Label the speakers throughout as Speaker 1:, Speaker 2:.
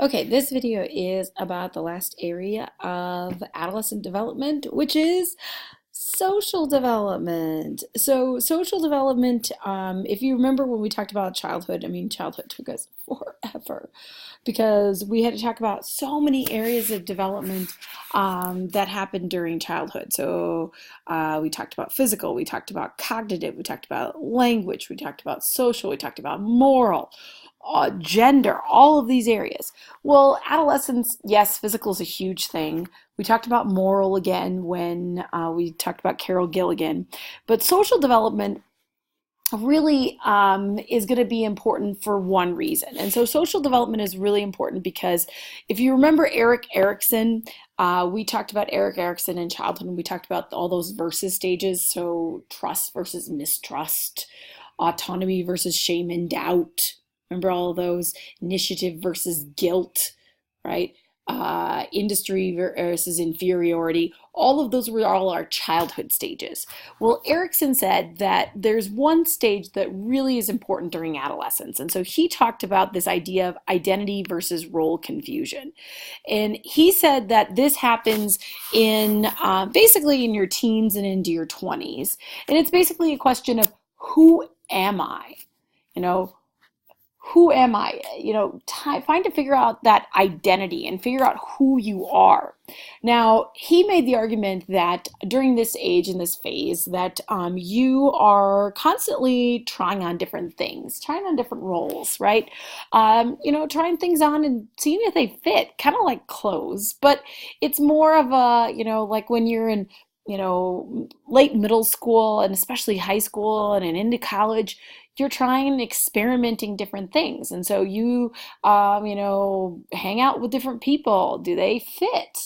Speaker 1: Okay, this video is about the last area of adolescent development, which is social development. So, social development, if you remember when we talked about childhood, childhood took us forever because we had to talk about so many areas of development that happened during childhood. So, we talked about physical, we talked about cognitive, we talked about language, we talked about social, we talked about moral. Gender, all of these areas. Well, adolescence, yes, physical is a huge thing. We talked about moral again when we talked about Carol Gilligan. But social development really is going to be important for one reason. And so social development is really important because if you remember Erik Erikson, we talked about Erik Erikson in childhood, and we talked about all those versus stages. So trust versus mistrust, autonomy versus shame and doubt. Remember all of those? Initiative versus guilt, right? Industry versus inferiority. All of those were all our childhood stages. Well, Erikson said that there's one stage that really is important during adolescence. And so he talked about this idea of identity versus role confusion. And he said that this happens in basically in your teens and into your 20s. And it's basically a question of who am I? You know, who am I? Find to figure out that identity and figure out who you are. Now, he made the argument that during this age and this phase that you are constantly trying on different things, trying on different roles, right? Trying things on and seeing if they fit, kind of like clothes, but it's more of a, like when you're in late middle school and especially high school and into college, you're trying and experimenting different things. And so you, hang out with different people. Do they fit?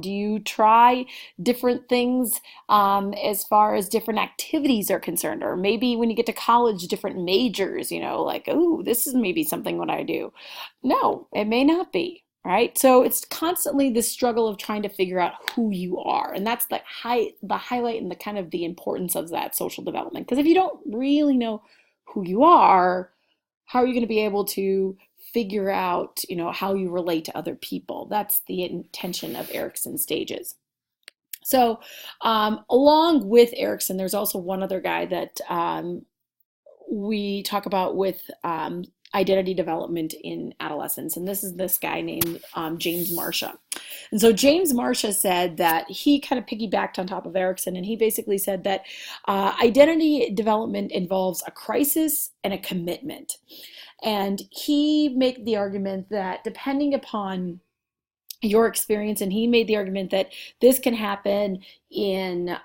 Speaker 1: Do you try different things as far as different activities are concerned? Or maybe when you get to college, different majors, like, oh, this is maybe something what I do. No, it may not be. Right? So it's constantly this struggle of trying to figure out who you are. And that's the highlight and the kind of the importance of that social development. Because if you don't really know who you are, how are you going to be able to figure out, how you relate to other people? That's the intention of Erikson's stages. So along with Erikson, there's also one other guy that we talk about with identity development in adolescence. And this is this guy named James Marsha. And so James Marsha said that he kind of piggybacked on top of Erikson, and he basically said that identity development involves a crisis and a commitment. And he made the argument that depending upon your experience, and he made the argument that this can happen in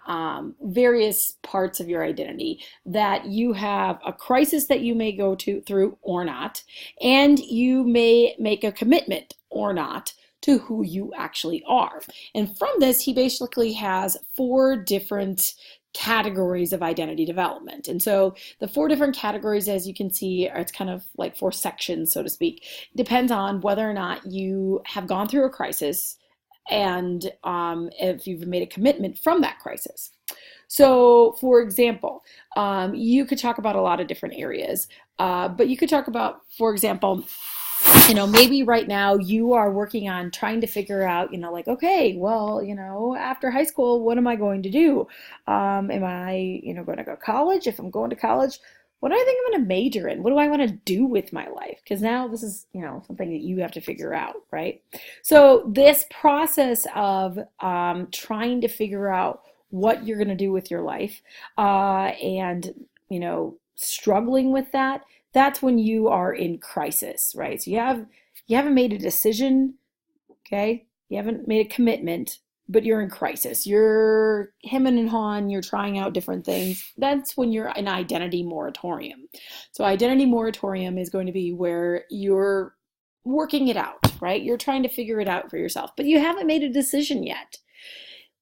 Speaker 1: various parts of your identity, that you have a crisis that you may go through or not, and you may make a commitment or not to who you actually are. And from this, he basically has 4 different categories of identity development. And so the 4 different categories, as you can see, it's kind of like 4 sections, so to speak. It depends on whether or not you have gone through a crisis and if you've made a commitment from that crisis. So, for example, you could talk about a lot of different areas, but you could talk about, for example, maybe right now you are working on trying to figure out, like, okay, well, after high school, what am I going to do? Am I, going to go to college? If I'm going to college, what do I think I'm going to major in? What do I want to do with my life? Because now this is, something that you have to figure out, right? So this process of trying to figure out what you're going to do with your life and, struggling with that, that's when you are in crisis, right? So you haven't made a decision, okay? You haven't made a commitment, but you're in crisis. You're hemming and hawing, you're trying out different things. That's when you're in identity moratorium. So identity moratorium is going to be where you're working it out, right? You're trying to figure it out for yourself, but you haven't made a decision yet.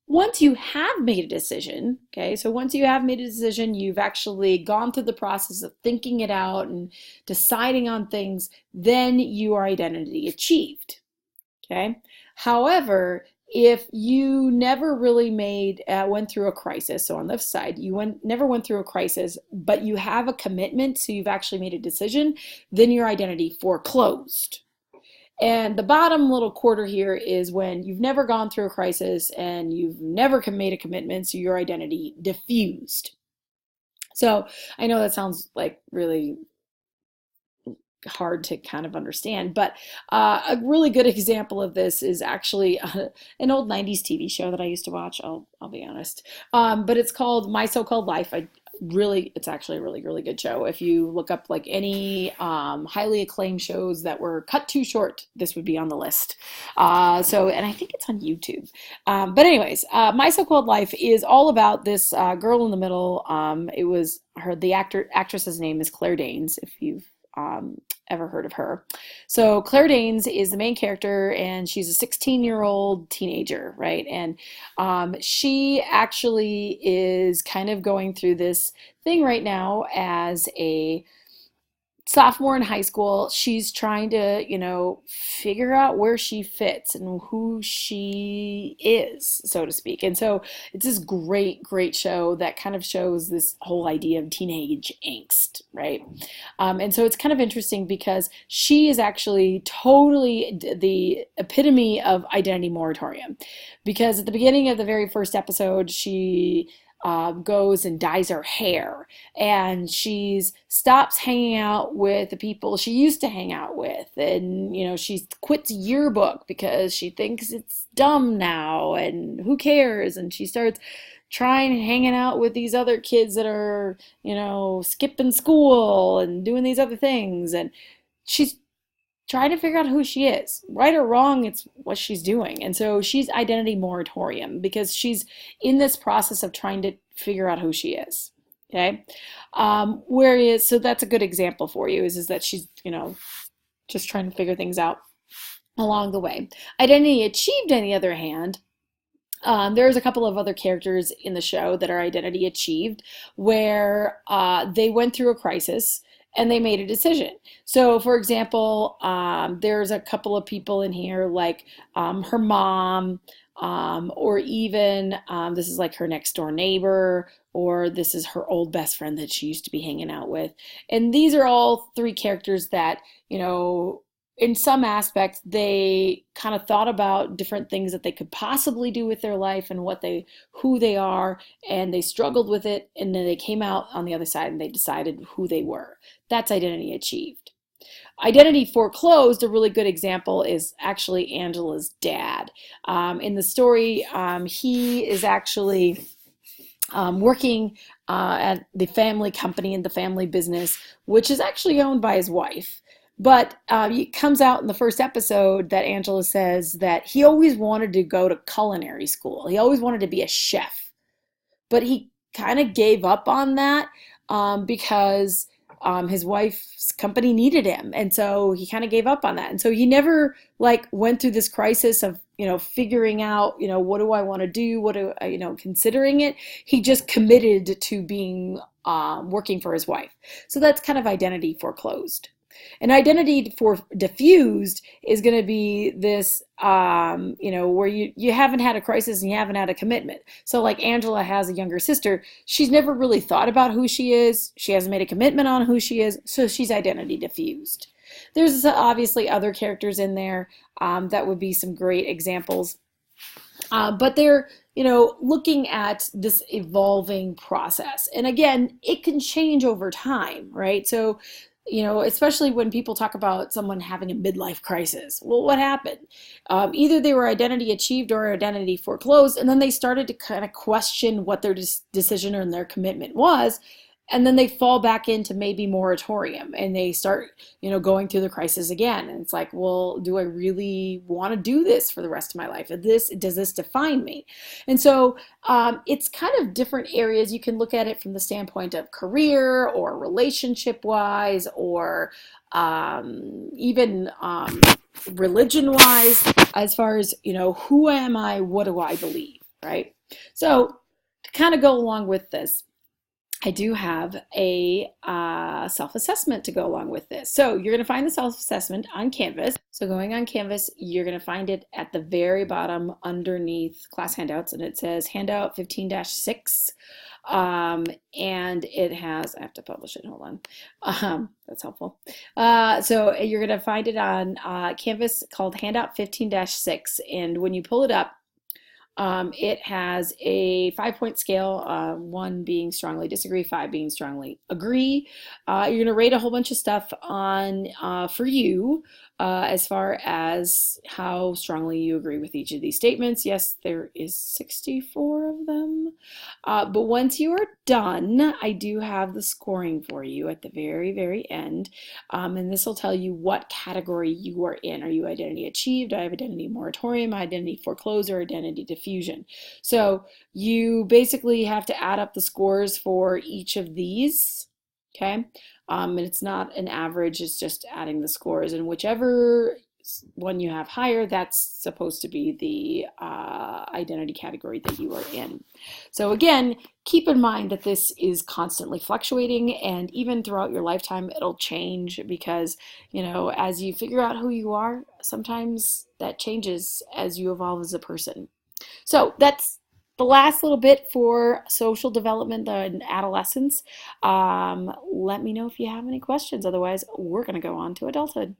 Speaker 1: Once you have made a decision, okay, so once you have made a decision, you've actually gone through the process of thinking it out and deciding on things, then you are identity achieved, okay? However, if you never really went through a crisis, so on the side, never went through a crisis, but you have a commitment, so you've actually made a decision, then your identity foreclosed. And the bottom little quarter here is when you've never gone through a crisis and you've never made a commitment, so your identity diffused. So I know that sounds like really hard to kind of understand. But a really good example of this is actually an old 90s TV show that I used to watch. I'll be honest. But it's called My So-Called Life. It's actually a really, really good show. If you look up like any highly acclaimed shows that were cut too short, this would be on the list. And I think it's on YouTube. But anyways, My So-Called Life is all about this girl in the middle. The actress's name is Claire Danes, if you've ever heard of her. So Claire Danes is the main character, and she's a 16-year-old teenager, right? And she actually is kind of going through this thing right now as a sophomore in high school. She's trying to, figure out where she fits and who she is, so to speak. And so it's this great, great show that kind of shows this whole idea of teenage angst, right? And so it's kind of interesting because she is actually totally the epitome of identity moratorium. Because at the beginning of the very first episode, she goes and dyes her hair, and she stops hanging out with the people she used to hang out with, and she quits yearbook because she thinks it's dumb now and who cares, and she starts trying hanging out with these other kids that are skipping school and doing these other things, and she's trying to figure out who she is. Right or wrong, it's what she's doing. And so she's identity moratorium because she's in this process of trying to figure out who she is. Okay? So that's a good example for you, is that she's, just trying to figure things out along the way. Identity achieved, on the other hand, there's a couple of other characters in the show that are identity achieved where they went through a crisis and they made a decision. So, for example, there's a couple of people in here, like her mom, or even this is like her next door neighbor, or this is her old best friend that she used to be hanging out with. And these are all three characters that, in some aspects, they kind of thought about different things that they could possibly do with their life and who they are, and they struggled with it, and then they came out on the other side and they decided who they were. That's identity achieved. Identity foreclosed, a really good example, is actually Angela's dad. In the story, he is actually working at the family company and the family business, which is actually owned by his wife. But it comes out in the first episode that Angela says that he always wanted to go to culinary school. He always wanted to be a chef. But he kind of gave up on that because his wife's company needed him. And so he kind of gave up on that. And so he never went through this crisis of, figuring out, what do I want to do? Considering it. He just committed to being working for his wife. So that's kind of identity foreclosed. An identity for diffused is going to be this, where you haven't had a crisis and you haven't had a commitment. So like Angela has a younger sister. She's never really thought about who she is. She hasn't made a commitment on who she is. So she's identity diffused. There's obviously other characters in there that would be some great examples. But they're, looking at this evolving process. And again, it can change over time, right? So especially when people talk about someone having a midlife crisis. Well, what happened? Either they were identity achieved or identity foreclosed, and then they started to kind of question what their decision or their commitment was, and then they fall back into maybe moratorium, and they start, going through the crisis again. And it's like, well, do I really want to do this for the rest of my life? Does this define me? And so it's kind of different areas. You can look at it from the standpoint of career or relationship-wise, or even religion-wise, as far as, who am I? What do I believe, right? So to kind of go along with this, I do have a self-assessment to go along with this. So you're going to find the self-assessment on Canvas. So going on Canvas, you're going to find it at the very bottom underneath class handouts, and it says handout 15-6. Um, and it has, I have to publish it, hold on. That's helpful. So you're going to find it on Canvas called Handout 15-6. And when you pull it up, it has a 5-point scale, one being strongly disagree, five being strongly agree. You're going to rate a whole bunch of stuff on for you as far as how strongly you agree with each of these statements. Yes, there is 64 of them. But once you are done, I do have the scoring for you at the very, very end. And this will tell you what category you are in. Are you identity achieved? I have identity moratorium, identity foreclosed, or identity diffusion. So you basically have to add up the scores for each of these. Okay. And it's not an average, it's just adding the scores. And whichever one you have higher, that's supposed to be the identity category that you are in. So again, keep in mind that this is constantly fluctuating, and even throughout your lifetime, it'll change because, as you figure out who you are, sometimes that changes as you evolve as a person. So that's the last little bit for social development and adolescence. Let me know if you have any questions. Otherwise, we're going to go on to adulthood.